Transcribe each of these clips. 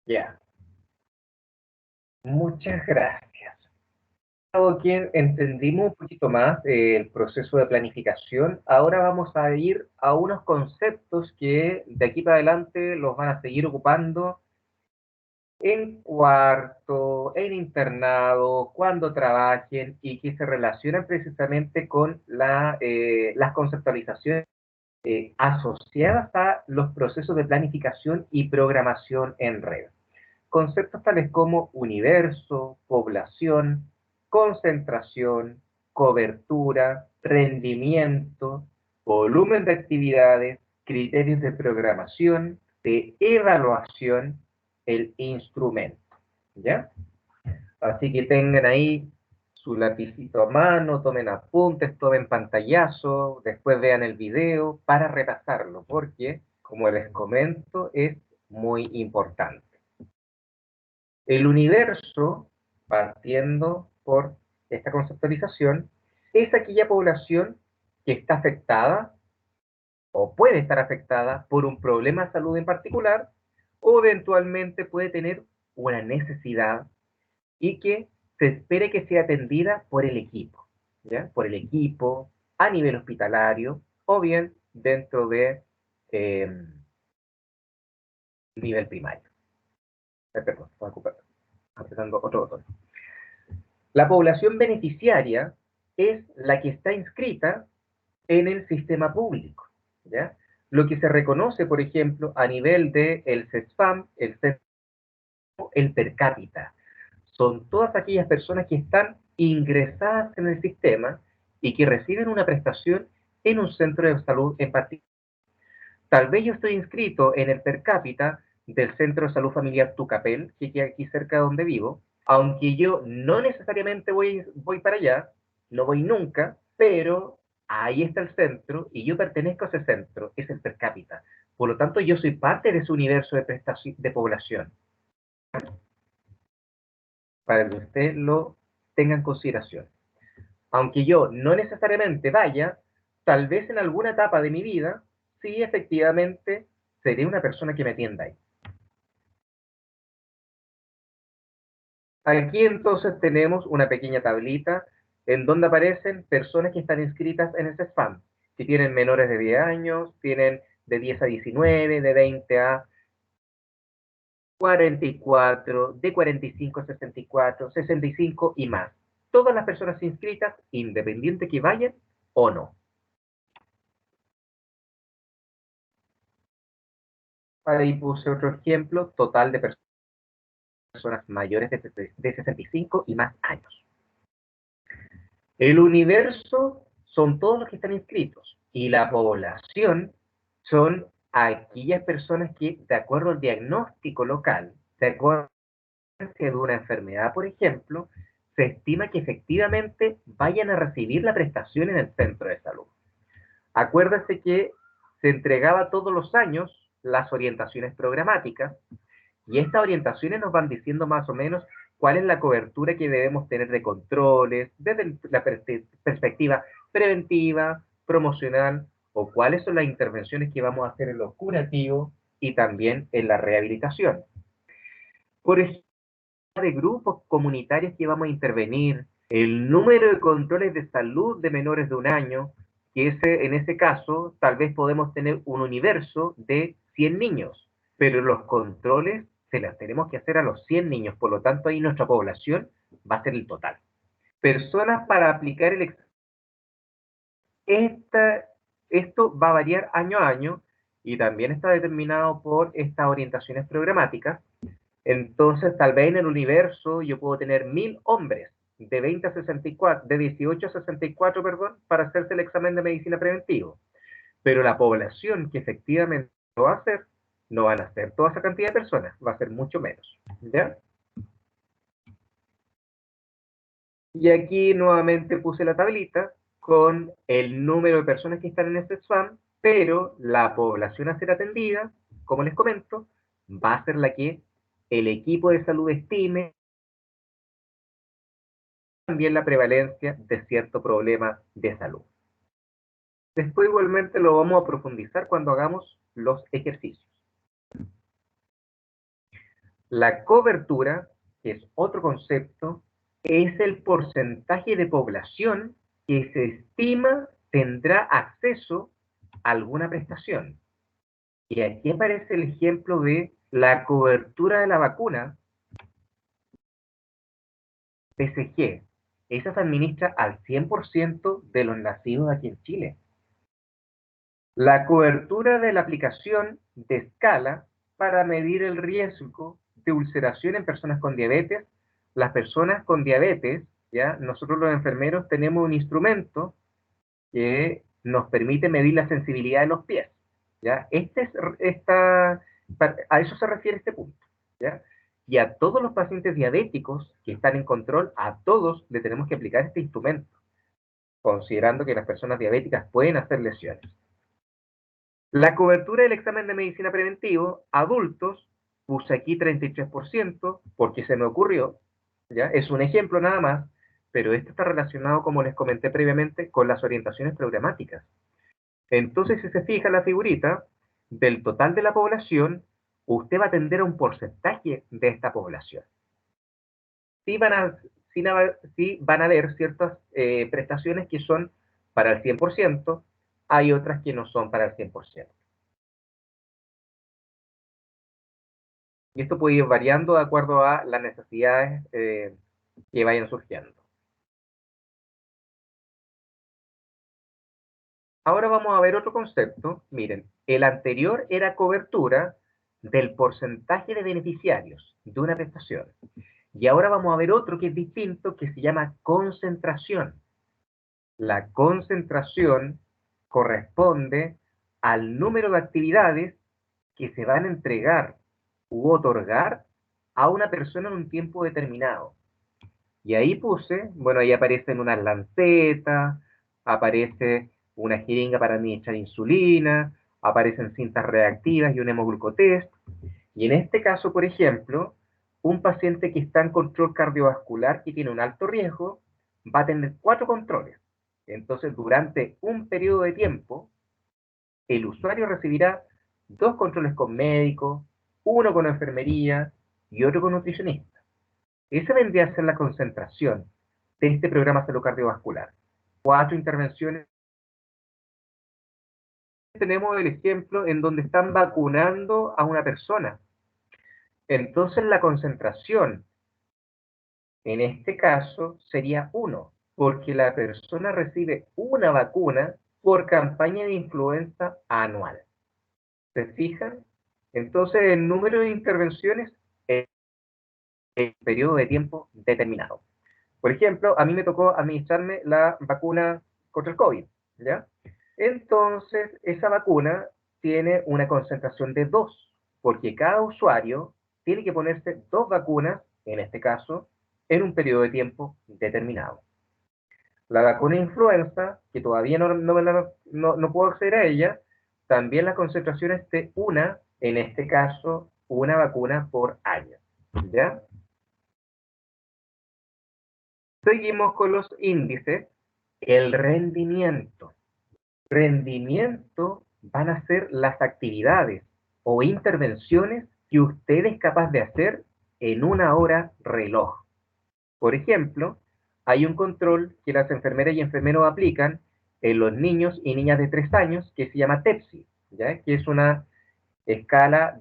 Ya, muchas gracias. Dado que entendimos un poquito más el proceso de planificación, ahora vamos a ir a unos conceptos que de aquí para adelante los van a seguir ocupando en cuarto, en internado, cuando trabajen y que se relacionan precisamente con las conceptualizaciones asociadas a los procesos de planificación y programación en red. Conceptos tales como universo, población, concentración, cobertura, rendimiento, volumen de actividades, criterios de programación, de evaluación, el instrumento. ¿Ya? Así que tengan ahí su lapicito a mano, tomen apuntes, tomen pantallazo, después vean el video para repasarlo, porque, como les comento, es muy importante. El universo, partiendo por esta conceptualización, es aquella población que está afectada o puede estar afectada por un problema de salud en particular o eventualmente puede tener una necesidad y que se espere que sea atendida por el equipo, ¿ya? Por el equipo a nivel hospitalario o bien dentro de nivel primario. Perdón, apretando otro botón. La población beneficiaria es la que está inscrita en el sistema público, ¿ya? Lo que se reconoce, por ejemplo, a nivel del CESFAM, el per cápita. Son todas aquellas personas que están ingresadas en el sistema y que reciben una prestación en un centro de salud en particular. Tal vez yo estoy inscrito en el per cápita del Centro de Salud Familiar Tucapel, que queda aquí cerca de donde vivo, aunque yo no necesariamente voy para allá, no voy nunca, pero ahí está el centro y yo pertenezco a ese centro, es el per cápita. Por lo tanto, yo soy parte de ese universo de, prestación, de población, para que usted lo tenga en consideración. Aunque yo no necesariamente vaya, tal vez en alguna etapa de mi vida, sí efectivamente seré una persona que me atienda ahí. Aquí entonces tenemos una pequeña tablita en donde aparecen personas que están inscritas en ese spam. Si tienen menores de 10 años, tienen de 10 a 19, de 20 a 44, de 45 a 64, 65 y más. Todas las personas inscritas, independiente que vayan o no. Ahí puse otro ejemplo, total de personas mayores de 65 y más años. El universo son todos los que están inscritos y la población son aquellas personas que, de acuerdo al diagnóstico local, de acuerdo de una enfermedad, por ejemplo, se estima que efectivamente vayan a recibir la prestación en el centro de salud. Acuérdese que se entregaba todos los años las orientaciones programáticas y estas orientaciones nos van diciendo más o menos cuál es la cobertura que debemos tener de controles desde la perspectiva preventiva, promocional, o cuáles son las intervenciones que vamos a hacer en lo curativo y también en la rehabilitación. Por ejemplo, de grupos comunitarios que vamos a intervenir, el número de controles de salud de menores de un año, que en ese caso tal vez podemos tener un universo de 100 niños, pero los controles se los tenemos que hacer a los 100 niños, por lo tanto ahí nuestra población va a ser el total. Personas para aplicar el examen. Esto va a variar año a año y también está determinado por estas orientaciones programáticas. Entonces, tal vez en el universo yo puedo tener 1000 hombres de 20 a 64, de 18 a 64, perdón, para hacerse el examen de medicina preventivo. Pero la población que efectivamente lo va a hacer, no van a ser toda esa cantidad de personas, va a ser mucho menos. ¿Ya? Y aquí nuevamente puse la tablita con el número de personas que están en este spam, pero la población a ser atendida, como les comento, va a ser la que el equipo de salud estime también la prevalencia de cierto problema de salud. Después igualmente lo vamos a profundizar cuando hagamos los ejercicios. La cobertura, que es otro concepto, es el porcentaje de población que se estima tendrá acceso a alguna prestación. Y aquí aparece el ejemplo de la cobertura de la vacuna BCG. Esa se administra al 100% de los nacidos aquí en Chile. La cobertura de la aplicación de escala para medir el riesgo de ulceración en personas con diabetes. Las personas con diabetes, ¿ya? Nosotros los enfermeros tenemos un instrumento que nos permite medir la sensibilidad de los pies, ¿ya? A eso se refiere este punto, ¿ya? Y a todos los pacientes diabéticos que están en control, a todos le tenemos que aplicar este instrumento, considerando que las personas diabéticas pueden hacer lesiones. La cobertura del examen de medicina preventivo, adultos, puse aquí 33%, porque se me ocurrió, ¿ya? Es un ejemplo nada más, pero esto está relacionado, como les comenté previamente, con las orientaciones programáticas. Entonces, si se fija la figurita, del total de la población, usted va a atender a un porcentaje de esta población. Sí van a, sí van a haber ciertas prestaciones que son para el 100%, hay otras que no son para el 100%. Y esto puede ir variando de acuerdo a las necesidades que vayan surgiendo. Ahora vamos a ver otro concepto. Miren, el anterior era cobertura del porcentaje de beneficiarios de una prestación. Y ahora vamos a ver otro que es distinto, que se llama concentración. La concentración corresponde al número de actividades que se van a entregar u otorgar a una persona en un tiempo determinado. Y ahí puse, bueno, ahí aparecen unas lancetas, aparece una jeringa para administrar insulina, aparecen cintas reactivas y un hemoglucotest. Y en este caso, por ejemplo, un paciente que está en control cardiovascular y tiene un alto riesgo, va a tener 4 controles. Entonces, durante un periodo de tiempo, el usuario recibirá 2 controles con médico, uno con enfermería y otro con nutricionista. Esa vendría a ser la concentración de este programa salud cardiovascular. 4 intervenciones. Tenemos el ejemplo en donde están vacunando a una persona. Entonces la concentración en este caso sería 1, porque la persona recibe una vacuna por campaña de influenza anual. ¿Se fijan? Entonces el número de intervenciones es en periodo de tiempo determinado. Por ejemplo, a mí me tocó administrarme la vacuna contra el COVID, ¿ya? Entonces, esa vacuna tiene una concentración de 2, porque cada usuario tiene que ponerse 2 vacunas, en este caso, en un periodo de tiempo determinado. La vacuna influenza, que todavía no puedo acceder a ella, también la concentración es de una, en este caso, una vacuna por año, ¿ya? Seguimos con los índices. El rendimiento. Rendimiento van a ser las actividades o intervenciones que usted es capaz de hacer en una hora reloj. Por ejemplo, hay un control que las enfermeras y enfermeros aplican en los niños y niñas de 3 años que se llama TEPSI, ¿ya? Que es una escala,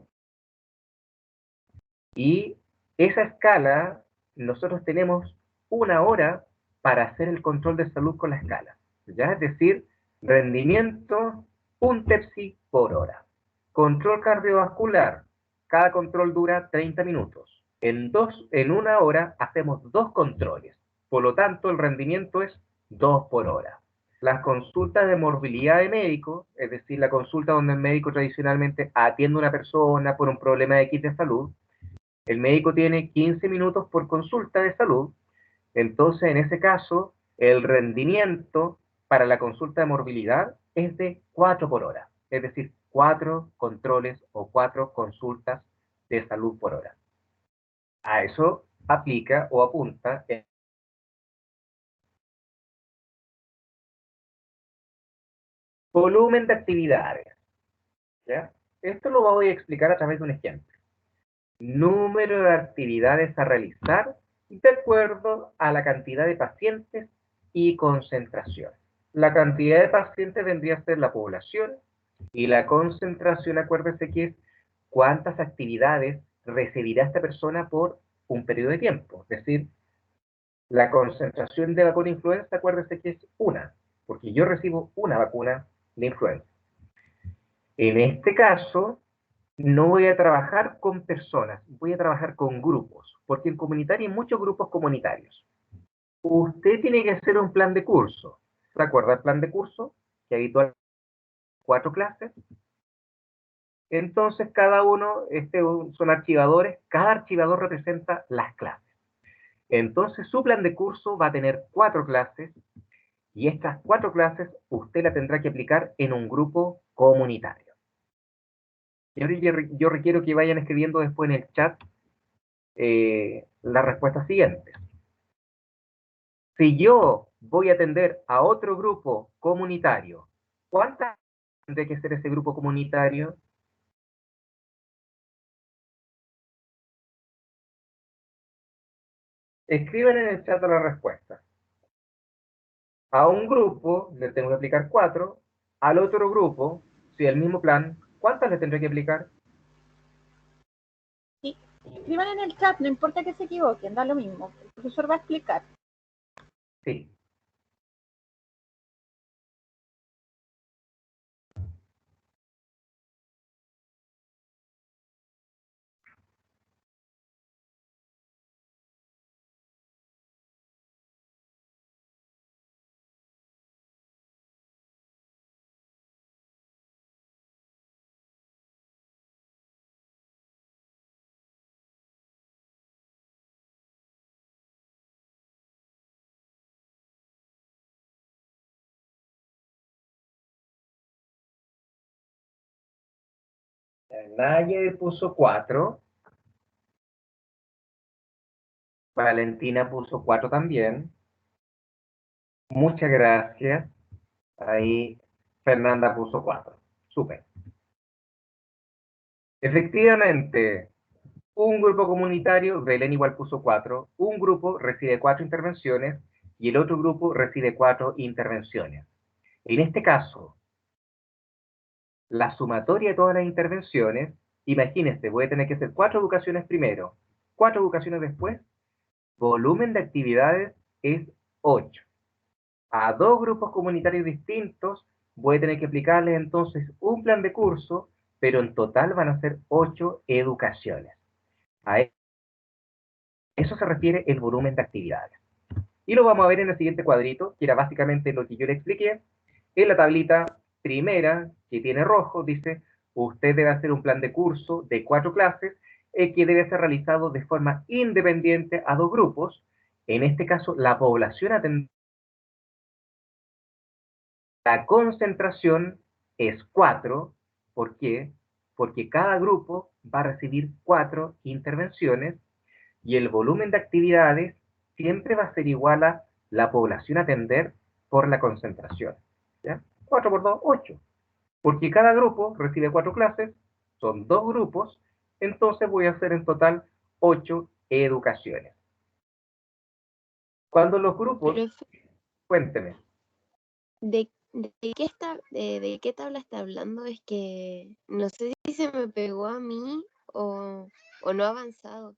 y esa escala nosotros tenemos una hora para hacer el control de salud con la escala, ¿ya? Es decir, rendimiento, un TEPSI por hora. Control cardiovascular, cada control dura 30 minutos. En una hora hacemos 2 controles, por lo tanto el rendimiento es 2 por hora. Las consultas de morbilidad de médico, es decir, la consulta donde el médico tradicionalmente atiende a una persona por un problema X de salud, el médico tiene 15 minutos por consulta de salud, entonces en ese caso el rendimiento para la consulta de morbilidad es de 4 por hora, es decir, 4 controles o 4 consultas de salud por hora. A eso aplica o apunta el volumen de actividades, ¿ya? Esto lo voy a explicar a través de un ejemplo. número de actividades a realizar de acuerdo a la cantidad de pacientes y concentración. La cantidad de pacientes vendría a ser la población y la concentración, acuérdese que es cuántas actividades recibirá esta persona por un periodo de tiempo. Es decir, la concentración de vacuna influenza, acuérdese que es una, porque yo recibo una vacuna de influenza. En este caso, no voy a trabajar con personas, voy a trabajar con grupos, porque en comunitario hay muchos grupos comunitarios. Usted tiene que hacer un plan de curso. ¿Se acuerda el plan de curso? Que habitualmente 4 clases. Entonces, cada uno son archivadores, cada archivador representa las clases. Entonces, su plan de curso va a tener 4 clases y estas 4 clases usted la tendrá que aplicar en un grupo comunitario. Yo requiero que vayan escribiendo después en el chat las respuestas siguientes. Si yo voy a atender a otro grupo comunitario, ¿cuántas tendré que ser ese grupo comunitario? Escriban en el chat la respuesta. A un grupo le tengo que aplicar 4, al otro grupo, si el mismo plan, ¿cuántas le tendré que aplicar? Sí, escriban en el chat, no importa que se equivoquen, da lo mismo. El profesor va a explicar. Sí. Nadie puso 4. Valentina puso 4 también. Muchas gracias. Ahí Fernanda puso 4. Súper. Efectivamente, un grupo comunitario, Belén igual puso 4, un grupo recibe 4 intervenciones y el otro grupo recibe 4 intervenciones. En este caso, la sumatoria de todas las intervenciones, imagínense, voy a tener que hacer 4 educaciones primero, 4 educaciones después, volumen de actividades es 8. A 2 grupos comunitarios distintos voy a tener que aplicarles entonces un plan de curso, pero en total van a ser 8 educaciones. A eso se refiere el volumen de actividades. Y lo vamos a ver en el siguiente cuadrito, que era básicamente lo que yo le expliqué. En la tablita primera, que tiene rojo, dice, usted debe hacer un plan de curso de 4 clases que debe ser realizado de forma independiente a 2 grupos. En este caso, la población atendida. La concentración es 4. ¿Por qué? Porque cada grupo va a recibir 4 intervenciones y el volumen de actividades siempre va a ser igual a la población a atender por la concentración. ¿Ya? 4 por 2, 8. Porque cada grupo recibe 4 clases, son 2 grupos, entonces voy a hacer en total 8 educaciones. Cuando los grupos, Profe, cuénteme. ¿de qué tabla está hablando? Es que no sé si se me pegó a mí o no ha avanzado.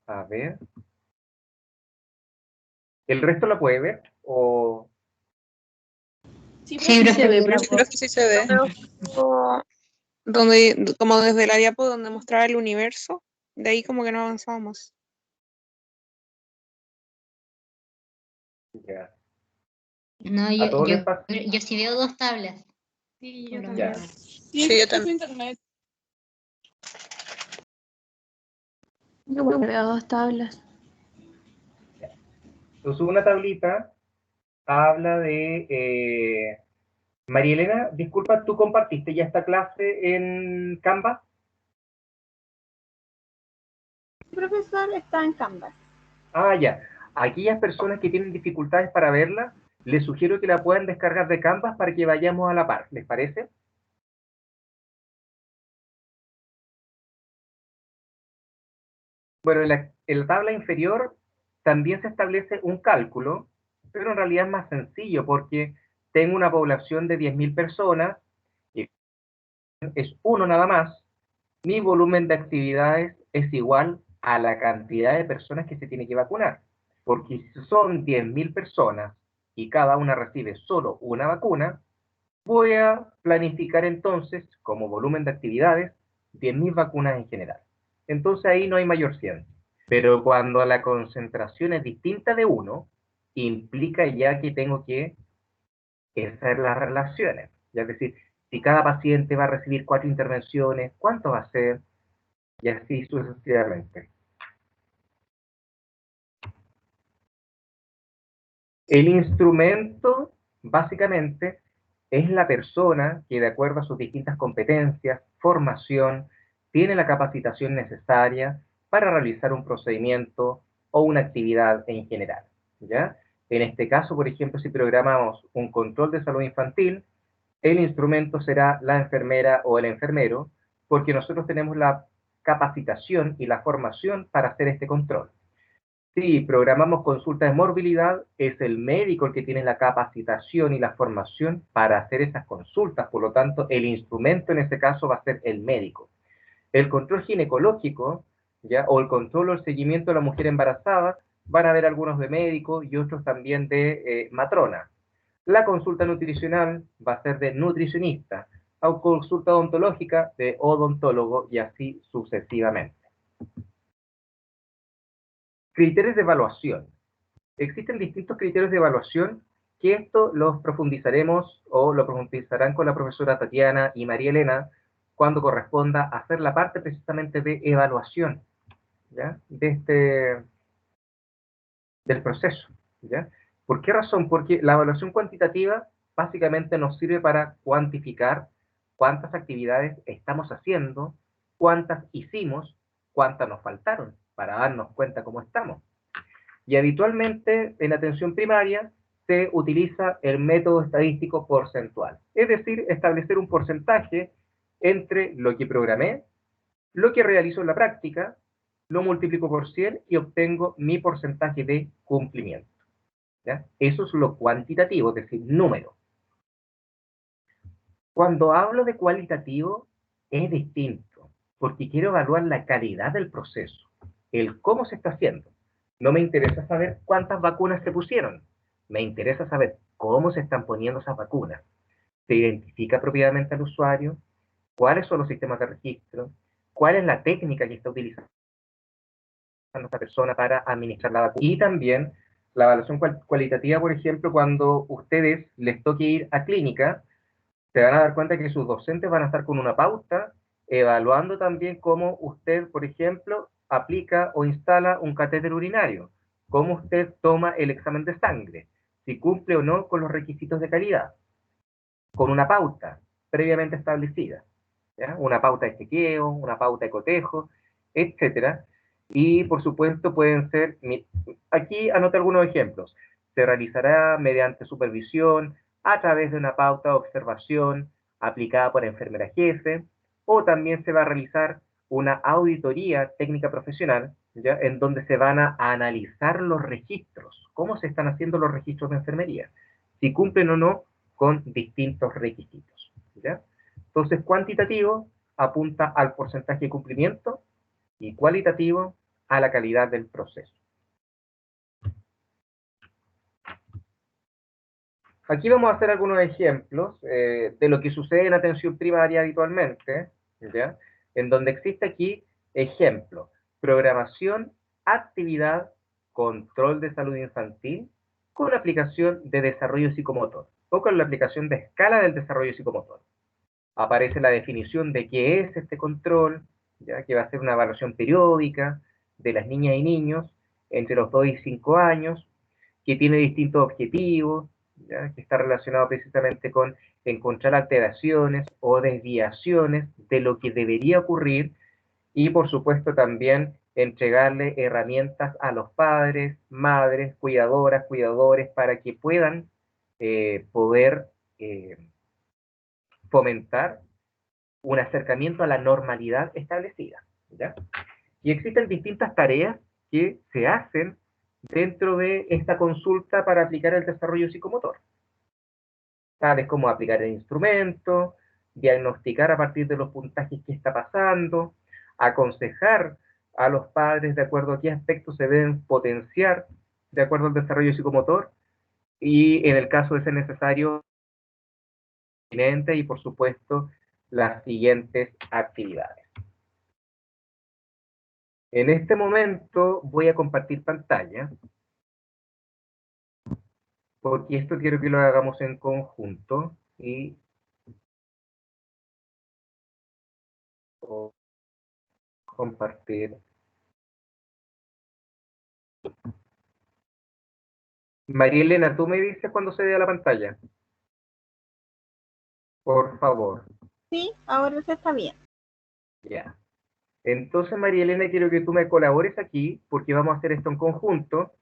A ver. ¿El resto lo puede ver? O... Sí, Sí, profe, se ve, creo pero que sí se ve. no veo. Donde, como desde la diapo donde mostraba el universo, de ahí como que no avanzábamos. Ya. No, ¿A todos les pasa? yo sí veo 2 tablas. Sí, yo Por lo también. Ya. Sí, yo es también. internet. Yo veo 2 tablas. Entonces, una tablita habla de... María Elena, disculpa, ¿tú compartiste ya esta clase en Canva? El profesor está en Canvas. Ah, ya. Aquellas personas que tienen dificultades para verla, les sugiero que la puedan descargar de Canvas para que vayamos a la par. ¿Les parece? Bueno, en la tabla inferior también se establece un cálculo, pero en realidad es más sencillo porque tengo una población de 10.000 personas, y es uno nada más. Mi volumen de actividades es igual a la cantidad de personas que se tiene que vacunar, porque si son 10.000 personas y cada una recibe solo una vacuna, voy a planificar entonces, como volumen de actividades, 10.000 vacunas en general. Entonces ahí no hay mayor ciencia. Pero cuando la concentración es distinta de uno, implica ya que tengo que hacer las relaciones. Es decir, si cada paciente va a recibir 4 intervenciones, ¿cuánto va a ser? Y así sucesivamente. El instrumento, básicamente, es la persona que, de acuerdo a sus distintas competencias, formación, tiene la capacitación necesaria para realizar un procedimiento o una actividad en general, ¿ya? En este caso, por ejemplo, si programamos un control de salud infantil, el instrumento será la enfermera o el enfermero, porque nosotros tenemos la capacitación y la formación para hacer este control. Si programamos consultas de morbilidad, es el médico el que tiene la capacitación y la formación para hacer esas consultas, por lo tanto, el instrumento en este caso va a ser el médico. El control ginecológico, ¿ya? O el control o el seguimiento de la mujer embarazada, van a haber algunos de médico y otros también de matrona. La consulta nutricional va a ser de nutricionista, o consulta odontológica de odontólogo y así sucesivamente. Criterios de evaluación. Existen distintos criterios de evaluación que esto los profundizaremos o lo profundizarán con la profesora Tatiana y María Elena cuando corresponda hacer la parte precisamente de evaluación, ¿ya? Del proceso, ¿ya? ¿Por qué razón? Porque la evaluación cuantitativa básicamente nos sirve para cuantificar cuántas actividades estamos haciendo, cuántas hicimos, cuántas nos faltaron, para darnos cuenta cómo estamos. Y habitualmente en atención primaria se utiliza el método estadístico porcentual, es decir, establecer un porcentaje entre lo que programé, lo que realizo en la práctica, lo multiplico por 100 y obtengo mi porcentaje de cumplimiento, ¿ya? Eso es lo cuantitativo, es decir, número. Cuando hablo de cualitativo es distinto, porque quiero evaluar la calidad del proceso, el cómo se está haciendo. No me interesa saber cuántas vacunas se pusieron, me interesa saber cómo se están poniendo esas vacunas. Se identifica apropiadamente al usuario, cuáles son los sistemas de registro, cuál es la técnica que está utilizando esta persona para administrar la vacuna. Y también la evaluación cualitativa, por ejemplo, cuando ustedes les toque ir a clínica, se van a dar cuenta que sus docentes van a estar con una pauta, evaluando también cómo usted, por ejemplo, aplica o instala un catéter urinario, cómo usted toma el examen de sangre, si cumple o no con los requisitos de calidad, con una pauta previamente establecida, ¿ya? Una pauta de chequeo, una pauta de cotejo, etcétera. Y por supuesto pueden ser, aquí anoto algunos ejemplos, se realizará mediante supervisión, a través de una pauta de observación aplicada por enfermera jefe, o también se va a realizar una auditoría técnica profesional, ¿ya? En donde se van a analizar los registros, cómo se están haciendo los registros de enfermería, si cumplen o no con distintos requisitos, ¿ya? Entonces, cuantitativo apunta al porcentaje de cumplimiento y cualitativo a la calidad del proceso. Aquí vamos a hacer algunos ejemplos de lo que sucede en atención primaria habitualmente, ¿ya? En donde existe aquí ejemplo, programación, actividad, control de salud infantil, con la aplicación de desarrollo psicomotor, o con la aplicación de escala del desarrollo psicomotor. Aparece la definición de qué es este control, ¿ya? Que va a ser una evaluación periódica de las niñas y niños entre los 2 y 5 años, que tiene distintos objetivos, ¿ya? Que está relacionado precisamente con encontrar alteraciones o desviaciones de lo que debería ocurrir y por supuesto también entregarle herramientas a los padres, madres, cuidadoras, cuidadores para que puedan poder fomentar un acercamiento a la normalidad establecida, ¿ya? Y existen distintas tareas que se hacen dentro de esta consulta para aplicar el desarrollo psicomotor. Tales como aplicar el instrumento, diagnosticar a partir de los puntajes qué está pasando, aconsejar a los padres de acuerdo a qué aspectos se deben potenciar de acuerdo al desarrollo psicomotor, y en el caso de ser necesario, y por supuesto, las siguientes actividades. En este momento voy a compartir pantalla, porque esto quiero que lo hagamos en conjunto, y compartir. María Elena, ¿tú me dices cuando se vea la pantalla? Por favor. Sí, ahora se está bien. Ya. Entonces, María Elena, quiero que tú me colabores aquí, porque vamos a hacer esto en conjunto.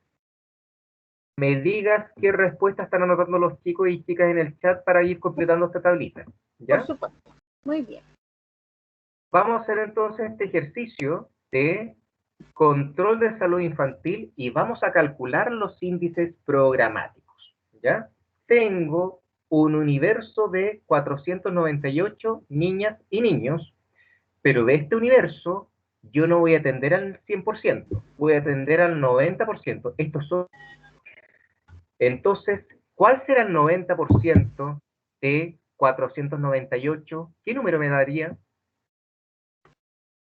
Me digas qué respuestas están anotando los chicos y chicas en el chat para ir completando esta tablita. ¿Ya? Por supuesto. Muy bien. Vamos a hacer entonces este ejercicio de control de salud infantil y vamos a calcular los índices programáticos. ¿Ya? Tengo un universo de 498 niñas y niños, pero de este universo yo no voy a atender al 100%, voy a atender al 90%. Estos son... Entonces, ¿cuál será el 90% de 498? ¿Qué número me daría?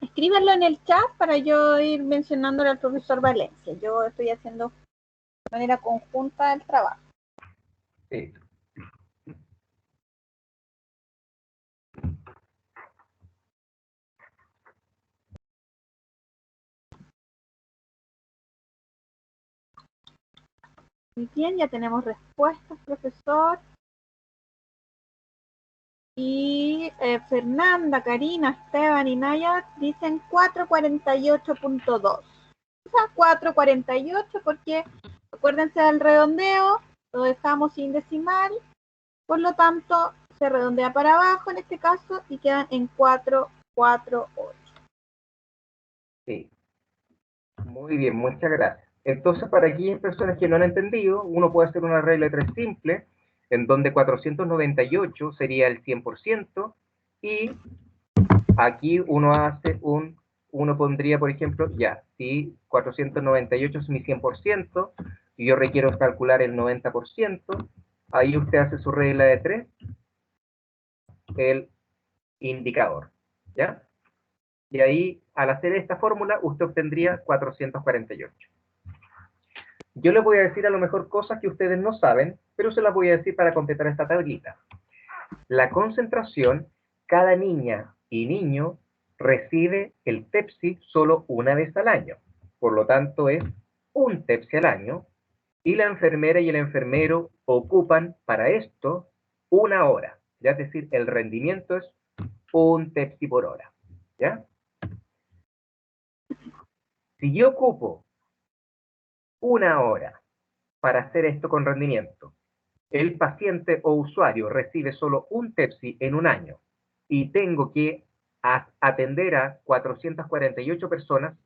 Escríbanlo en el chat para yo ir mencionándole al profesor Valencia. Yo estoy haciendo de manera conjunta el trabajo. Sí. Muy bien, ya tenemos respuestas, profesor. Y Fernanda, Karina, Esteban y Naya dicen 448.2. O sea, 448 porque acuérdense del redondeo, lo dejamos sin decimal, por lo tanto se redondea para abajo en este caso y quedan en 448. Sí. Muy bien, muchas gracias. Entonces, para aquellas personas que no han entendido, uno puede hacer una regla de 3 simple, en donde 498 sería el 100%, y aquí uno pondría, por ejemplo, ya, si 498 es mi 100%, y yo requiero calcular el 90%, ahí usted hace su regla de 3, el indicador, ¿ya? Y ahí, al hacer esta fórmula, usted obtendría 448. Yo les voy a decir a lo mejor cosas que ustedes no saben, pero se las voy a decir para completar esta tablita. La concentración, cada niña y niño recibe el TEPSI solo una vez al año. Por lo tanto, es un TEPSI al año, y la enfermera y el enfermero ocupan para esto una hora. Ya es decir, el rendimiento es un TEPSI por hora. ¿Ya? Si yo ocupo una hora para hacer esto con rendimiento, el paciente o usuario recibe solo un TEPSI en un año y tengo que atender a 448 personas,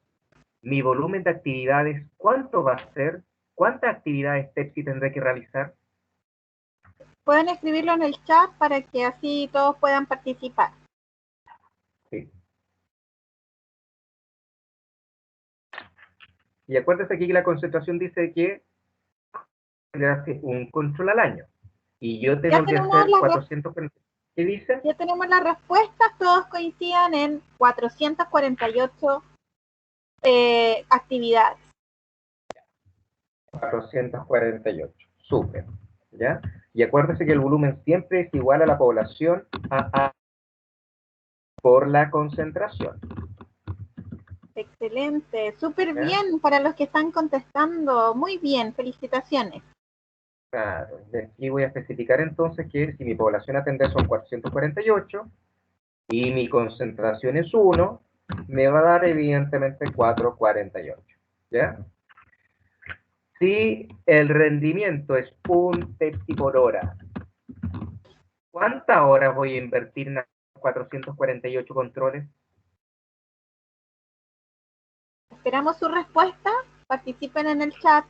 mi volumen de actividades, ¿cuánto va a ser? ¿Cuántas actividades TEPSI tendré que realizar? Pueden escribirlo en el chat para que así todos puedan participar. Sí. Y acuérdense aquí que la concentración dice que se hace un control al año. Y yo tengo que hacer 440. ¿Qué dice? Ya tenemos las respuestas, todos coincidan en 448 actividades. 448. Súper. ¿Ya? Y acuérdense que el volumen siempre es igual a la población por la concentración. Excelente, súper bien para los que están contestando. Muy bien, felicitaciones. Claro, y aquí voy a especificar entonces que si mi población a atender son 448 y mi concentración es 1, me va a dar evidentemente 448. ¿Ya? Si el rendimiento es un TEPSI por hora, ¿cuántas horas voy a invertir en 448 controles? Esperamos su respuesta. Participen en el chat.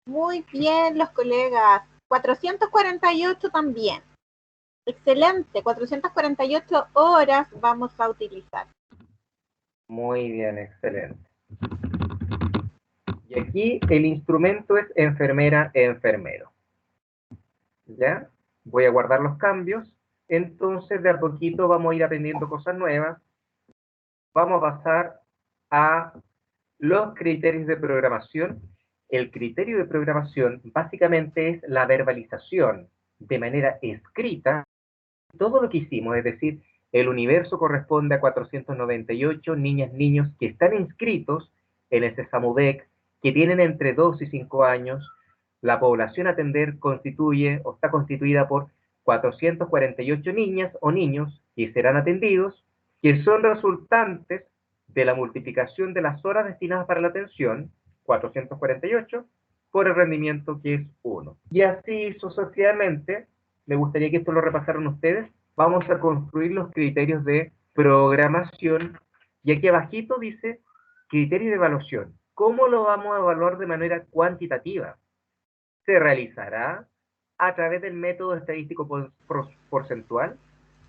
Muy bien, los colegas. 448 también. Excelente. 448 horas vamos a utilizar. Muy bien, excelente. Y aquí el instrumento es enfermera, enfermero. ¿Ya? Voy a guardar los cambios. Entonces, de a poquito vamos a ir aprendiendo cosas nuevas. Vamos a pasar a los criterios de programación. El criterio de programación básicamente es la verbalización de manera escrita todo lo que hicimos, es decir, el universo corresponde a 498 niñas, niños que están inscritos en ese SAMUDEC, que tienen entre 2 y 5 años. La población a atender constituye o está constituida por 448 niñas o niños que serán atendidos, que son resultantes de la multiplicación de las horas destinadas para la atención, 448, por el rendimiento que es 1. Y así sucesivamente. Me gustaría que esto lo repasaran ustedes. Vamos a construir los criterios de programación. Y aquí abajito dice criterio de evaluación. ¿Cómo lo vamos a evaluar de manera cuantitativa? Se realizará a través del método estadístico porcentual,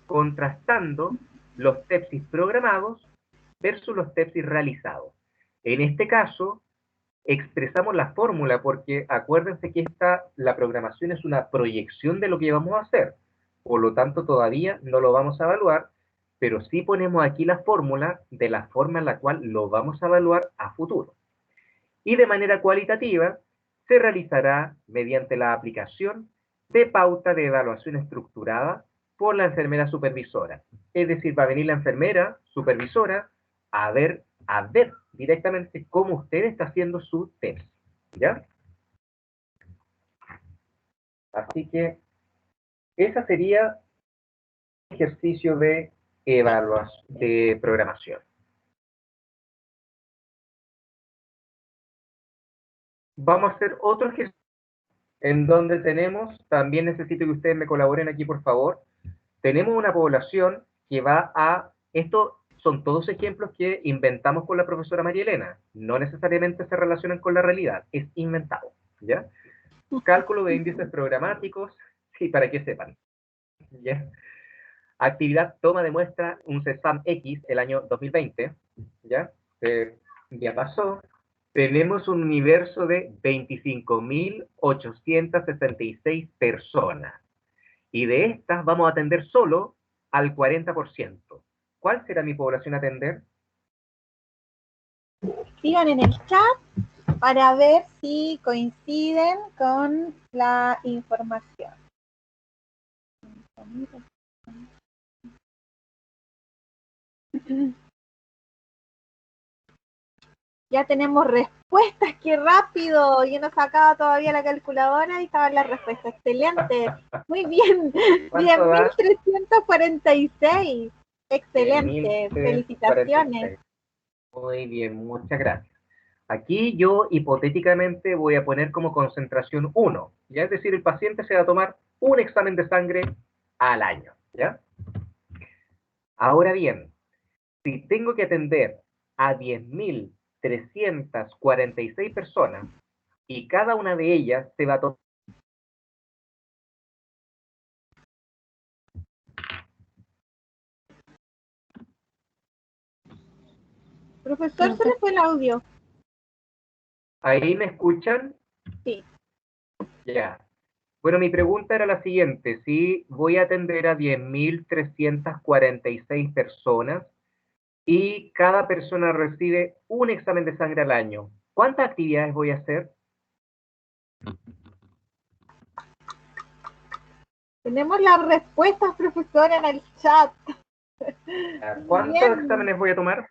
contrastando los TEPSIS programados versus los TEPSIS realizados. En este caso, expresamos la fórmula porque acuérdense que la programación es una proyección de lo que vamos a hacer. Por lo tanto, todavía no lo vamos a evaluar, pero sí ponemos aquí la fórmula de la forma en la cual lo vamos a evaluar a futuro. Y de manera cualitativa, se realizará mediante la aplicación de pauta de evaluación estructurada por la enfermera supervisora. Es decir, va a venir la enfermera supervisora a ver directamente cómo usted está haciendo su test, ¿ya? Así que ese sería el ejercicio de evaluación, de programación. Vamos a hacer otro ejercicio en donde tenemos, también necesito que ustedes me colaboren aquí, por favor. Tenemos una población que va a, esto son todos ejemplos que inventamos con la profesora María Elena, no necesariamente se relacionan con la realidad, es inventado, ¿ya? Cálculo de índices programáticos, sí, para que sepan, ¿ya? Actividad toma de muestra, un CESAM X, el año 2020, ¿ya? Ya pasó. Tenemos un universo de 25.866 personas. Y de estas vamos a atender solo al 40%. ¿Cuál será mi población a atender? Escriban en el chat para ver si coinciden con la información. Ya tenemos respuestas, qué rápido. Yo no sacaba todavía la calculadora y estaban las respuestas. Excelente. Muy bien. ¿Cuánto da? 10.346. Excelente. 10.346. Felicitaciones. Muy bien, muchas gracias. Aquí yo hipotéticamente voy a poner como concentración 1, ¿ya? Es decir, el paciente se va a tomar un examen de sangre al año, ¿ya? Ahora bien, si tengo que atender a 10.346 personas y cada una de ellas se va a tomar... Profesor, se le fue el audio. ¿Ahí me escuchan? Sí. Ya. Bueno, mi pregunta era la siguiente. Si voy a atender a 10.346 personas y cada persona recibe un examen de sangre al año, ¿cuántas actividades voy a hacer? Tenemos las respuestas, profesor, en el chat. ¿Cuántos Bien. exámenes voy a tomar?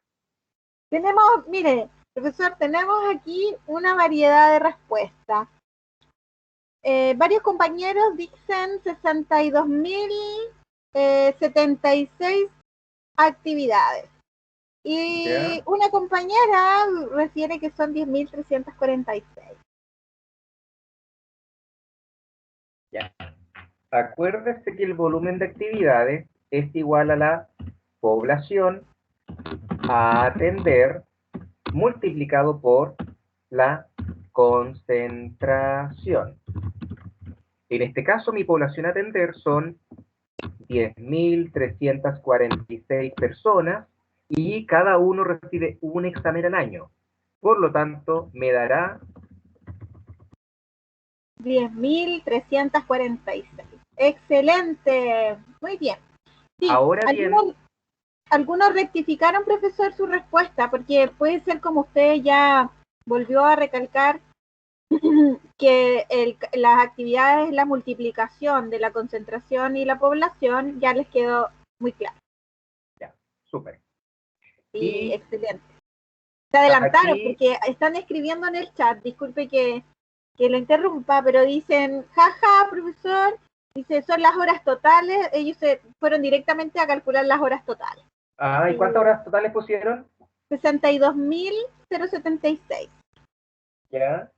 Tenemos, mire, profesor, tenemos aquí una variedad de respuestas. Varios compañeros dicen 62.076 actividades. Y Ya. una compañera refiere que son 10.346. Ya. Acuérdese que el volumen de actividades es igual a la población a atender multiplicado por la concentración. En este caso, mi población a atender son 10.346 personas y cada uno recibe un examen al año. Por lo tanto, me dará 10.346. Excelente. Muy bien. Sí, ahora bien, algunos rectificaron, profesor, su respuesta, porque puede ser como usted ya volvió a recalcar que las actividades, la multiplicación de la concentración y la población ya les quedó muy claro. ya, súper. Sí, Y excelente. Se adelantaron aquí, porque están escribiendo en el chat, disculpe que lo interrumpa, pero dicen, jaja, profesor, dice, son las horas totales, ellos se fueron directamente a calcular las horas totales. ¿y cuántas horas totales pusieron? 62.076. Ya,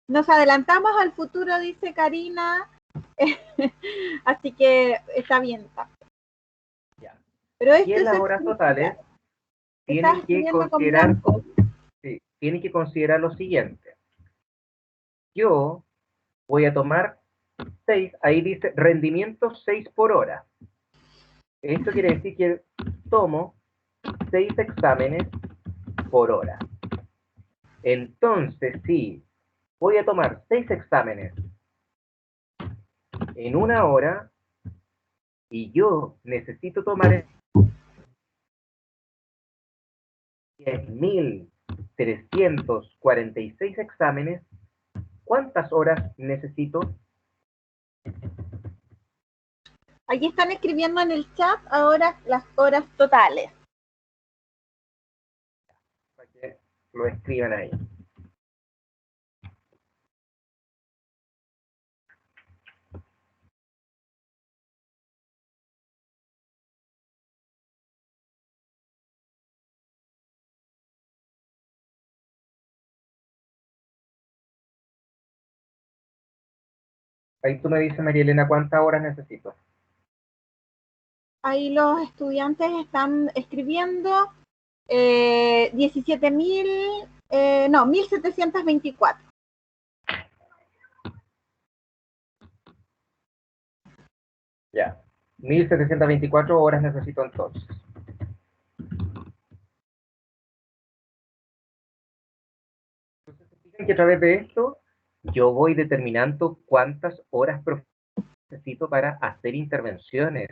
Nos adelantamos al futuro, dice Karina, así que está bien. ya. Pero Y esto en es las horas totales, estás tienen que escribiendo con considerar, blanco. sí, tienen que considerar lo siguiente. Yo voy a tomar 6, ahí dice rendimiento 6 por hora. Esto quiere decir que tomo 6 exámenes por hora. Entonces, si voy a tomar 6 exámenes en una hora y yo necesito tomar 10.346 exámenes, ¿cuántas horas necesito? Aquí están escribiendo en el chat ahora las horas totales. Para que lo escriban ahí. Ahí tú me dices, María Elena, ¿cuántas horas necesito? Ahí los estudiantes están escribiendo 1.724. Ya. 1.724 horas necesito entonces. Fíjense que a través de esto yo voy determinando cuántas horas necesito para hacer intervenciones.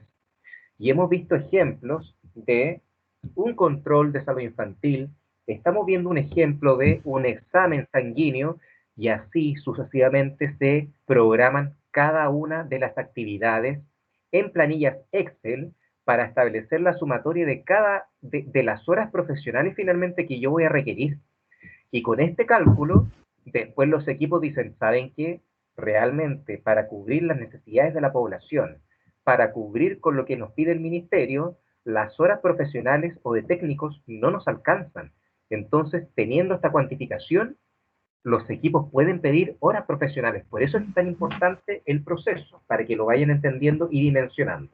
Y hemos visto ejemplos de un control de salud infantil, estamos viendo un ejemplo de un examen sanguíneo y así sucesivamente se programan cada una de las actividades en planillas Excel para establecer la sumatoria de cada de las horas profesionales finalmente que yo voy a requerir. Y con este cálculo, después los equipos dicen, ¿saben qué? Realmente para cubrir las necesidades de la población, para cubrir con lo que nos pide el ministerio, las horas profesionales o de técnicos no nos alcanzan. Entonces, teniendo esta cuantificación, los equipos pueden pedir horas profesionales. Por eso es tan importante el proceso, para que lo vayan entendiendo y dimensionando.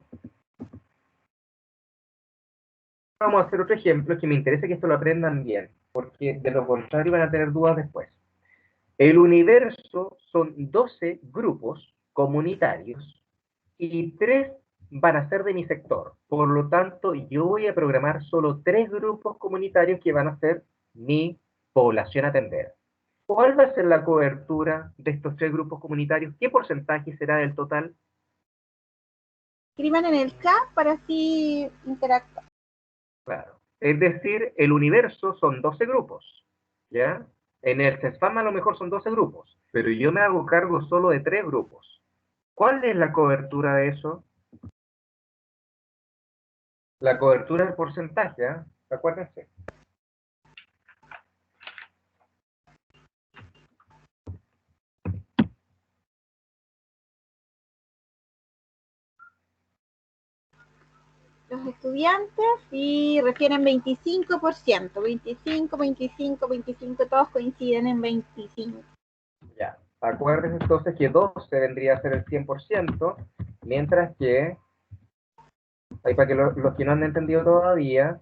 Vamos a hacer otro ejemplo que me interesa que esto lo aprendan bien, porque de lo contrario van a tener dudas después. El universo son 12 grupos comunitarios y 3 van a ser de mi sector. Por lo tanto, yo voy a programar solo 3 grupos comunitarios que van a ser mi población a atender. ¿Cuál va a ser la cobertura de estos 3 grupos comunitarios? ¿Qué porcentaje será del total? Escriban en el chat para así interactuar. Claro. Es decir, el universo son 12 grupos, ¿ya? En el CESFAM a lo mejor son 12 grupos, pero yo me hago cargo solo de 3 grupos. ¿Cuál es la cobertura de eso? La cobertura del porcentaje, ¿eh? Acuérdense. Los estudiantes y refieren 25%, 25, 25, 25, todos coinciden en 25. Ya. Acuérdense entonces que 12 vendría a ser el 100%, mientras que, ahí para que los que no han entendido todavía,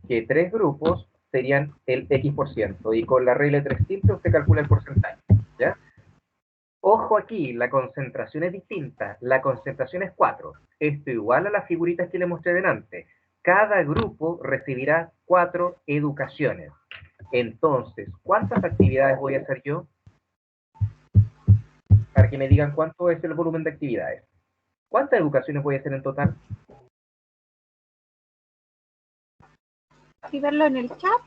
que 3 grupos serían el X%, y con la regla de 3 simple usted calcula el porcentaje, ¿ya? Ojo aquí, la concentración es distinta, la concentración es 4, esto igual a las figuritas que le mostré delante. Cada grupo recibirá 4 educaciones. Entonces, ¿cuántas actividades voy a hacer yo? Para que me digan cuánto es el volumen de actividades. ¿Cuántas educaciones voy a hacer en total? ¿Y verlo en el chat?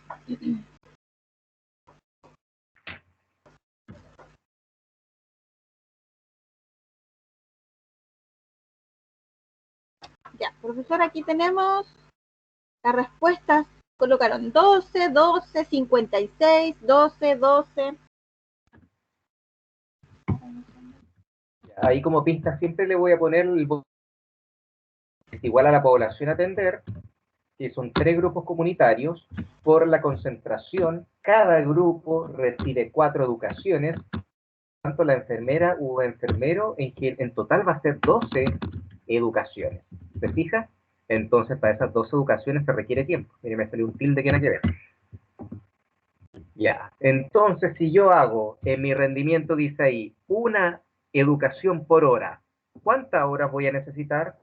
Ya, profesor, aquí tenemos las respuestas. Colocaron 12, 12, 56, 12, 12. Ahí como pista siempre le voy a poner el volumen igual a la población a atender, que son 3 grupos comunitarios, por la concentración, cada grupo recibe 4 educaciones, tanto la enfermera u enfermero, en total va a ser 12 educaciones. ¿Se fija? Entonces, para esas 12 educaciones se requiere tiempo. Mire, me salió un tilde que nada que ver. Ya. Entonces, si yo hago, en mi rendimiento dice ahí, una educación por hora, ¿cuántas horas voy a necesitar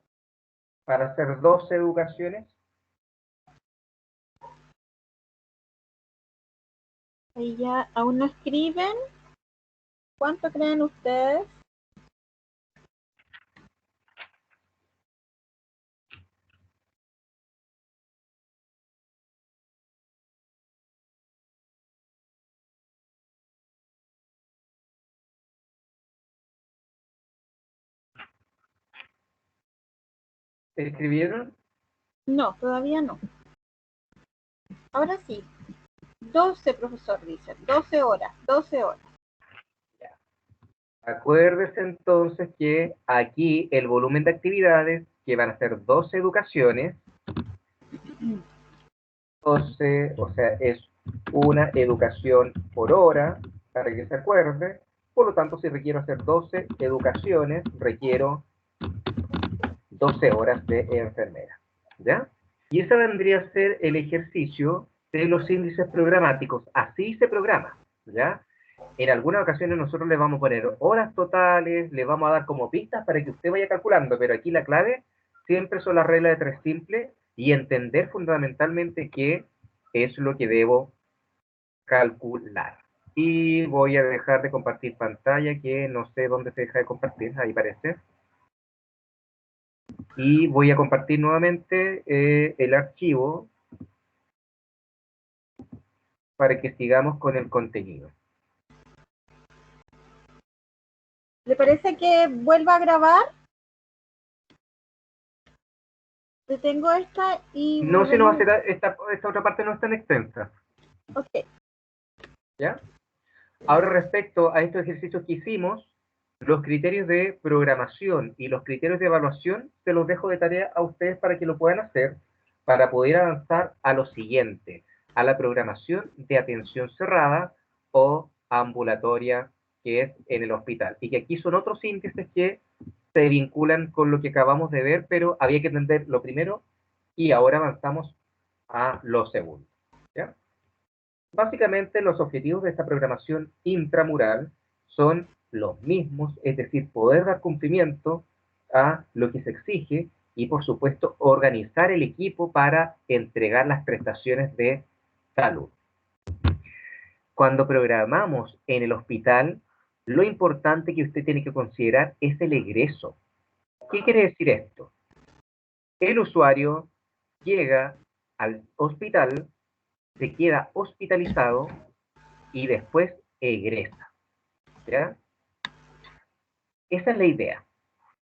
para hacer 12 educaciones? Ahí ya aún no escriben. ¿Cuánto creen ustedes? ¿Escribieron? No, todavía no. Ahora sí. 12, profesor, dice. 12 horas, 12 horas. Acuérdese entonces que aquí el volumen de actividades, que van a ser 12 educaciones, 12, o sea, es una educación por hora, para que se acuerde. Por lo tanto, si requiero hacer 12 educaciones, requiero 12 horas de enfermera, ¿ya? Y ese vendría a ser el ejercicio de los índices programáticos. Así se programa, ¿ya? En algunas ocasiones nosotros le vamos a poner horas totales, le vamos a dar como pistas para que usted vaya calculando, pero aquí la clave siempre son las reglas de 3 simples y entender fundamentalmente qué es lo que debo calcular. Y voy a dejar de compartir pantalla, que no sé dónde se deja de compartir, ahí parece. Y voy a compartir nuevamente el archivo para que sigamos con el contenido. ¿Le parece que vuelva a grabar? Detengo esta y No, si no va a volvemos. ser, esta otra parte no es tan extensa, Ok. ¿ya? Ahora, respecto a estos ejercicios que hicimos, los criterios de programación y los criterios de evaluación se los dejo de tarea a ustedes para que lo puedan hacer, para poder avanzar a lo siguiente, a la programación de atención cerrada o ambulatoria, que es en el hospital. Y que aquí son otros índices que se vinculan con lo que acabamos de ver, pero había que entender lo primero y ahora avanzamos a lo segundo, ¿ya? Básicamente, los objetivos de esta programación intramural son los mismos, es decir, poder dar cumplimiento a lo que se exige y, por supuesto, organizar el equipo para entregar las prestaciones de salud. Cuando programamos en el hospital, lo importante que usted tiene que considerar es el egreso. ¿Qué quiere decir esto? El usuario llega al hospital, se queda hospitalizado y después egresa, ¿ya? Esa es la idea.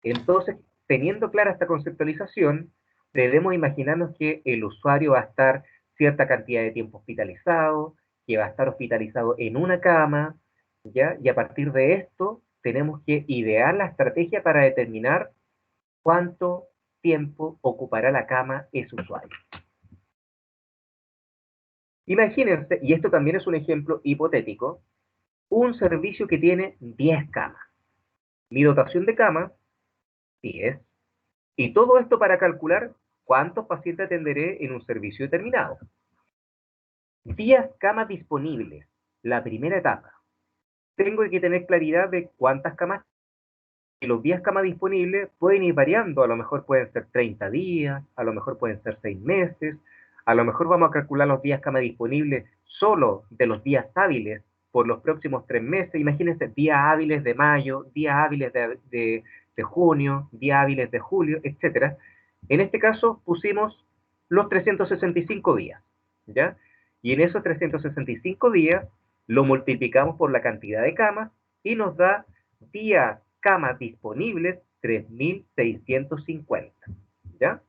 Entonces, teniendo clara esta conceptualización, debemos imaginarnos que el usuario va a estar cierta cantidad de tiempo hospitalizado, que va a estar hospitalizado en una cama, ¿ya? Y a partir de esto, tenemos que idear la estrategia para determinar cuánto tiempo ocupará la cama ese usuario. Imagínense, y esto también es un ejemplo hipotético, un servicio que tiene 10 camas. Mi dotación de camas, 10. Y todo esto para calcular cuántos pacientes atenderé en un servicio determinado. Días camas disponibles, la primera etapa. Tengo que tener claridad de cuántas camas. Y los días camas disponibles pueden ir variando, a lo mejor pueden ser 30 días, a lo mejor pueden ser 6 meses, a lo mejor vamos a calcular los días camas disponibles solo de los días hábiles por los próximos 3 meses. Imagínense, días hábiles de mayo, días hábiles de junio, días hábiles de julio, etc. En este caso pusimos los 365 días, ¿ya? Y en esos 365 días lo multiplicamos por la cantidad de camas y nos da días camas disponibles 3.650, ¿ya?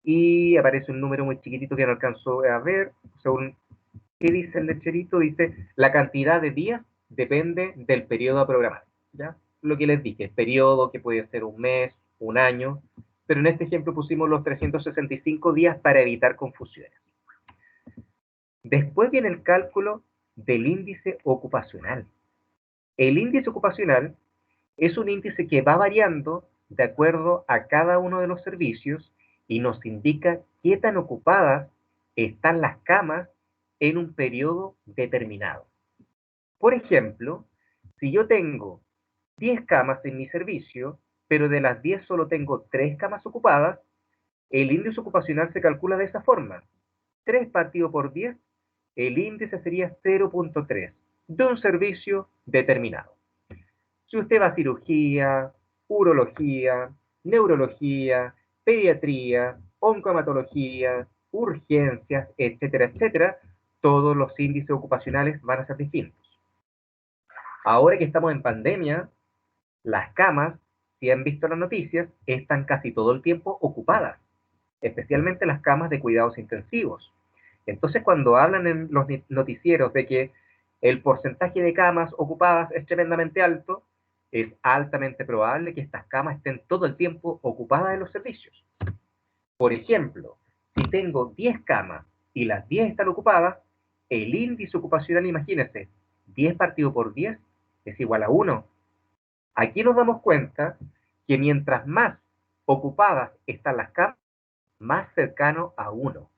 Y aparece un número muy chiquitito que no alcanzó a ver. Según qué dice el lecherito, dice la cantidad de días depende del periodo a programar, ¿ya? Lo que les dije, periodo que puede ser un mes, un año, pero en este ejemplo pusimos los 365 días para evitar confusiones. Después viene el cálculo del índice ocupacional. El índice ocupacional es un índice que va variando de acuerdo a cada uno de los servicios y nos indica qué tan ocupadas están las camas en un periodo determinado. Por ejemplo, si yo tengo 10 camas en mi servicio, pero de las 10 solo tengo 3 camas ocupadas, el índice ocupacional se calcula de esa forma. 3 partido por 10, el índice sería 0.3 de un servicio determinado. Si usted va a cirugía, urología, neurología, pediatría, oncohematología, urgencias, etcétera, etcétera, todos los índices ocupacionales van a ser distintos. Ahora que estamos en pandemia, las camas, si han visto las noticias, están casi todo el tiempo ocupadas, especialmente las camas de cuidados intensivos. Entonces, cuando hablan en los noticieros de que el porcentaje de camas ocupadas es tremendamente alto, es altamente probable que estas camas estén todo el tiempo ocupadas en los servicios. Por ejemplo, si tengo 10 camas y las 10 están ocupadas, el índice ocupacional, imagínense, 10 partido por 10 es igual a 1. Aquí nos damos cuenta que mientras más ocupadas están las camas, más cercano a 1.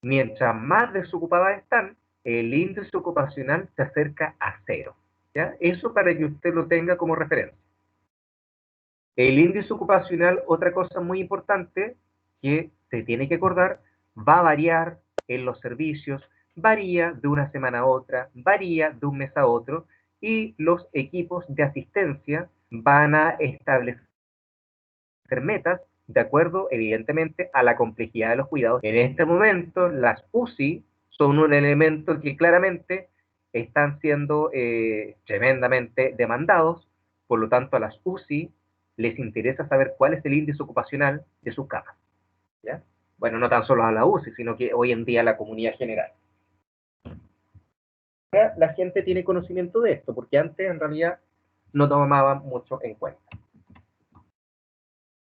Mientras más desocupadas están, el índice ocupacional se acerca a 0. ¿Ya? Eso para que usted lo tenga como referencia. El índice ocupacional, otra cosa muy importante que se tiene que acordar, va a variar en los servicios, varía de una semana a otra, varía de un mes a otro, y los equipos de asistencia van a establecer metas de acuerdo, evidentemente, a la complejidad de los cuidados. En este momento, las UCI son un elemento que claramente están siendo tremendamente demandados, por lo tanto, a las UCI les interesa saber cuál es el índice ocupacional de sus camas, ¿ya? Bueno, no tan solo a la UCI, sino que hoy en día a la comunidad general. La gente tiene conocimiento de esto, porque antes en realidad no tomaban mucho en cuenta.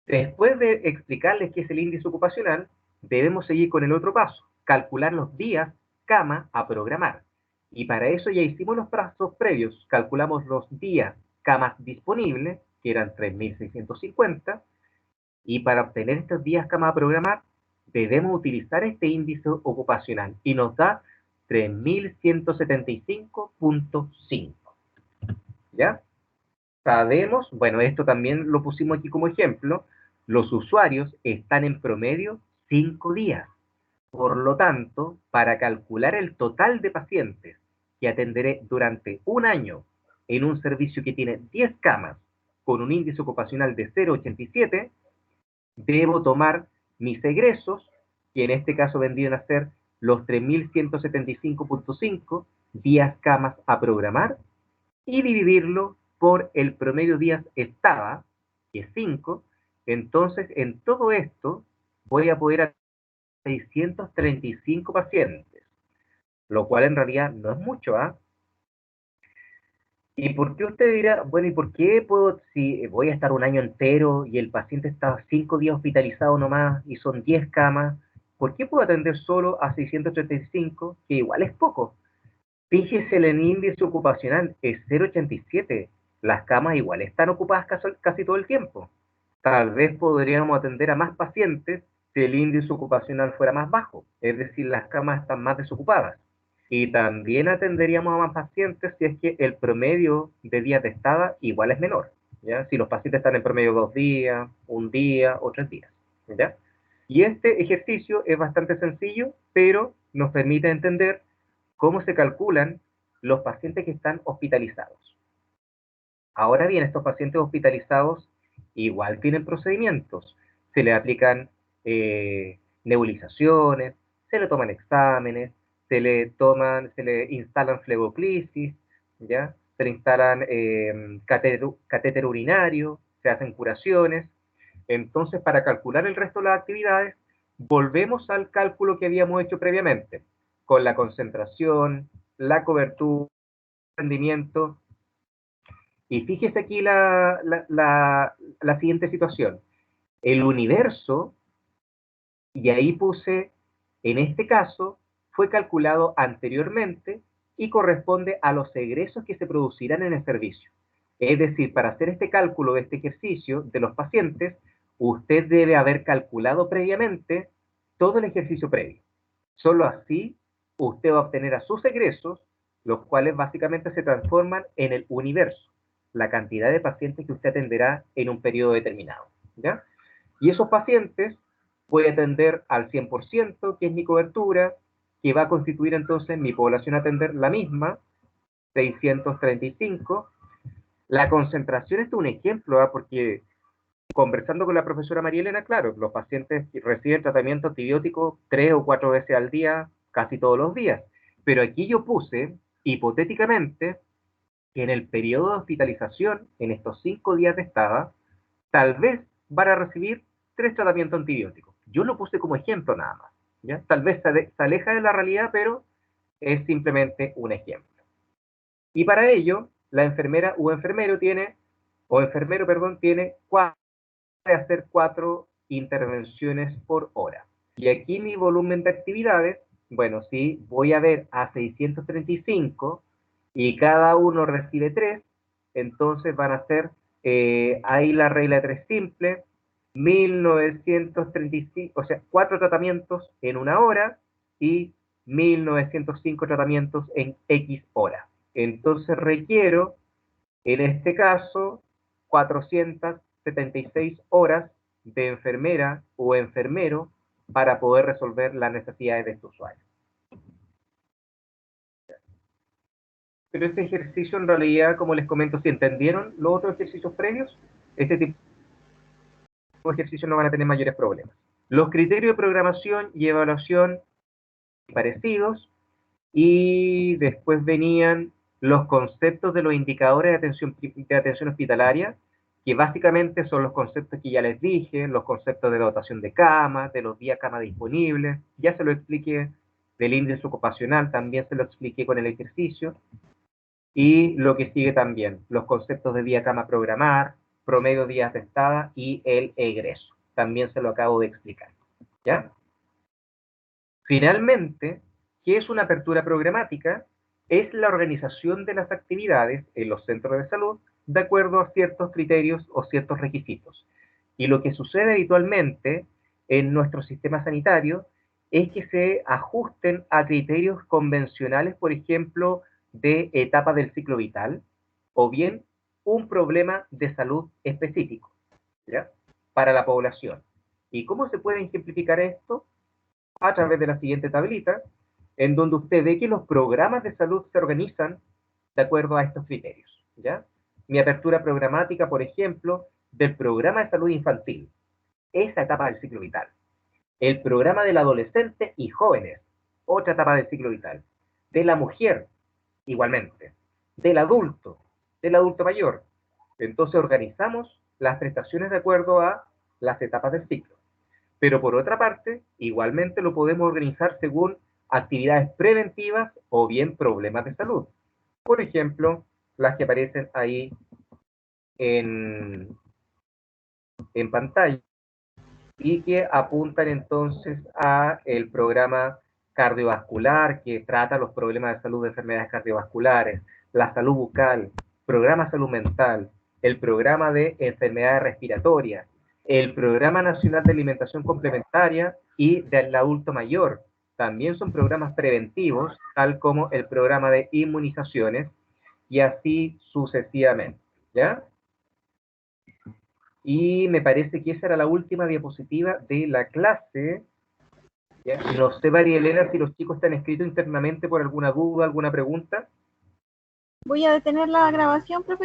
Después de explicarles qué es el índice ocupacional, debemos seguir con el otro paso, calcular los días cama a programar. Y para eso ya hicimos los pasos previos, calculamos los días camas disponibles, que eran 3.650, y para obtener estos días cama a programar, debemos utilizar este índice ocupacional, y nos da 3.175.5. ¿Ya? Sabemos, bueno, esto también lo pusimos aquí como ejemplo, los usuarios están en promedio 5 días. Por lo tanto, para calcular el total de pacientes que atenderé durante un año en un servicio que tiene 10 camas con un índice ocupacional de 0,87, debo tomar mis egresos, que en este caso vendrían a ser los 3.175.5 días camas a programar, y dividirlo por el promedio días estaba, que es 5, entonces en todo esto voy a poder atender 635 pacientes, lo cual en realidad no es mucho, ¿ah? ¿Y por qué usted dirá, bueno, y por qué puedo, si voy a estar un año entero y el paciente está 5 días hospitalizado nomás y son 10 camas, ¿por qué puedo atender solo a 635, que igual es poco? Fíjese, el índice ocupacional es 0,87. Las camas igual están ocupadas casi todo el tiempo. Tal vez podríamos atender a más pacientes si el índice ocupacional fuera más bajo, es decir, las camas están más desocupadas. Y también atenderíamos a más pacientes si es que el promedio de días de estada igual es menor, ¿ya? Si los pacientes están en promedio 2 días, 1 día o 3 días, ¿ya? Y este ejercicio es bastante sencillo, pero nos permite entender cómo se calculan los pacientes que están hospitalizados. Ahora bien, estos pacientes hospitalizados igual tienen procedimientos. Se le aplican nebulizaciones, se le toman exámenes, se le instalan fleboclisis, ¿ya? Se le instalan catéter urinario, se hacen curaciones. Entonces, para calcular el resto de las actividades, volvemos al cálculo que habíamos hecho previamente, con la concentración, la cobertura, el rendimiento. Y fíjese aquí la siguiente situación. El universo, y ahí puse, en este caso, fue calculado anteriormente y corresponde a los egresos que se producirán en el servicio. Es decir, para hacer este cálculo de este ejercicio de los pacientes, usted debe haber calculado previamente todo el ejercicio previo. Solo así usted va a obtener a sus egresos, los cuales básicamente se transforman en el universo, la cantidad de pacientes que usted atenderá en un periodo determinado, ¿ya? Y esos pacientes voy a atender al 100%, que es mi cobertura, que va a constituir entonces mi población a atender la misma, 635. La concentración es un ejemplo, ¿eh? Porque conversando con la profesora María Elena, claro, los pacientes reciben tratamiento antibiótico 3 o 4 veces al día, casi todos los días. Pero aquí yo puse, hipotéticamente, que en el periodo de hospitalización, en estos 5 días de estada, tal vez van a recibir 3 tratamientos antibióticos. Yo lo puse como ejemplo nada más, ¿ya? Tal vez se aleja de la realidad, pero es simplemente un ejemplo. Y para ello, la enfermera o enfermero tiene, tiene de hacer 4 intervenciones por hora. Y aquí mi volumen de actividades, bueno, sí, voy a ver a 635 y cada uno recibe 3, entonces van a ser, ahí la regla de 3 simple, 1935, o sea, 4 tratamientos en 1 hora y 1905 tratamientos en X hora. Entonces requiero, en este caso, 476 horas de enfermera o enfermero para poder resolver las necesidades de este usuario. Pero este ejercicio en realidad, como les comento, si entendieron los otros ejercicios previos, este tipo de ejercicios no van a tener mayores problemas. Los criterios de programación y evaluación parecidos, y después venían los conceptos de los indicadores de atención hospitalaria, que básicamente son los conceptos que ya les dije, los conceptos de dotación de camas, de los días cama disponibles, ya se lo expliqué, del índice ocupacional, también se lo expliqué con el ejercicio, y lo que sigue también, los conceptos de día cama programar, promedio días de estada y el egreso, también se lo acabo de explicar, ¿ya? Finalmente, ¿qué es una apertura programática? Es la organización de las actividades en los centros de salud de acuerdo a ciertos criterios o ciertos requisitos. Y lo que sucede habitualmente en nuestro sistema sanitario es que se ajusten a criterios convencionales, por ejemplo, de etapa del ciclo vital, o bien un problema de salud específico, ¿ya? Para la población. ¿Y cómo se puede ejemplificar esto? A través de la siguiente tablita, en donde usted ve que los programas de salud se organizan de acuerdo a estos criterios, ¿ya? Mi apertura programática, por ejemplo, del programa de salud infantil, esa etapa del ciclo vital. El programa del adolescente y jóvenes, otra etapa del ciclo vital. De la mujer, igualmente. Del adulto mayor. Entonces organizamos las prestaciones de acuerdo a las etapas del ciclo. Pero por otra parte, igualmente lo podemos organizar según actividades preventivas o bien problemas de salud. Por ejemplo, las que aparecen ahí en pantalla y que apuntan entonces a el programa cardiovascular, que trata los problemas de salud de enfermedades cardiovasculares, la salud bucal, programa salud mental, el programa de enfermedades respiratorias, el programa nacional de alimentación complementaria y del adulto mayor. También son programas preventivos, tal como el programa de inmunizaciones, y así sucesivamente, ¿ya? Y me parece que esa era la última diapositiva de la clase. ¿Ya? No sé, María Elena, si los chicos están escritos internamente por alguna duda, alguna pregunta. Voy a detener la grabación, profesor.